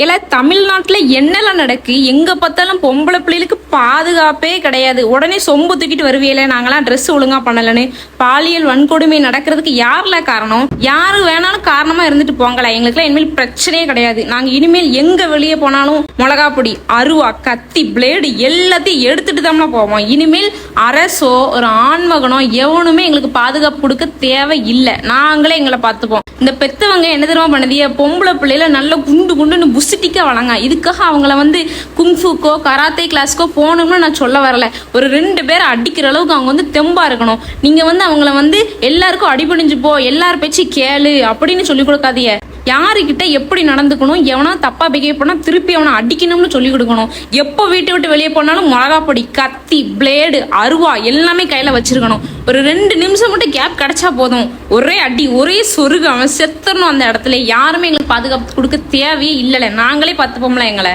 இல்ல தமிழ்நாட்டுல என்னெல்லாம் நடக்கு? எங்க பார்த்தாலும் பொம்பளை பிள்ளைகளுக்கு பாதுகாப்பே கிடையாது. உடனே சொம்பு தூக்கிட்டு வருவியல, நாங்களாம் ட்ரெஸ் ஒழுங்கா பண்ணலன்னு. பாலியல் வன்கொடுமை நடக்கிறதுக்கு யாருல காரணம்? யாரு வேணாலும் காரணமா இருந்துட்டு போங்களா, எங்களுக்குலாம் இனிமேல் பிரச்சனையே கிடையாது. நாங்க இனிமேல் எங்க வெளியே போனாலும் மிளகா பொடி, அருவா, கத்தி, பிளேடு எல்லாத்தையும் எடுத்துட்டு தான் போவோம். இனிமேல் அரசோ ஒரு ஆண்மகனோ எவனுமே எங்களுக்கு பாதுகாப்பு கொடுக்க தேவை இல்லை. நாங்களே எங்களை பார்த்துப்போம். இந்த பெத்தவங்க என்ன தெரியுமா பண்ணுதிய, பொம்பளை பிள்ளைல நல்ல குண்டு குண்டுன்னு புசிட்டிக்கா வளங்க. இதுக்காக அவங்கள குங்ஃபுக்கோ கராத்தே கிளாஸ்க்கோ போகணும்னு நான் சொல்ல வரல. ஒரு 2 பேரை அடிக்கிற அளவுக்கு அவங்க தெம்பா இருக்கணும். நீங்க அவங்கள எல்லாருக்கும் அடிபணிஞ்சு போ, எல்லார் பேச்சு கேளு அப்படின்னு சொல்லி கொடுக்காதீங்க. யாருக்கிட்ட எப்படி நடந்துக்கணும், எவனா தப்பா பிஹேவ் பண்ணா திருப்பி அவனை அடிக்கணும்னு சொல்லி கொடுக்கணும். எப்போ வீட்டை விட்டு வெளியே போனாலும் மிளகாப்பொடி, கத்தி, பிளேடு, அருவா எல்லாமே கையில வச்சிருக்கணும். ஒரு 2 நிமிஷம் மட்டும் கேப் கிடைச்சா போதும், ஒரே அடி, ஒரே சொருகு, அவன் செத்துறணும் அந்த இடத்துல. யாருமே எங்களுக்கு பாதுகாப்பு கொடுக்க தேவையே இல்லைல்ல, நாங்களே பார்த்துப்போம்ல எங்களை.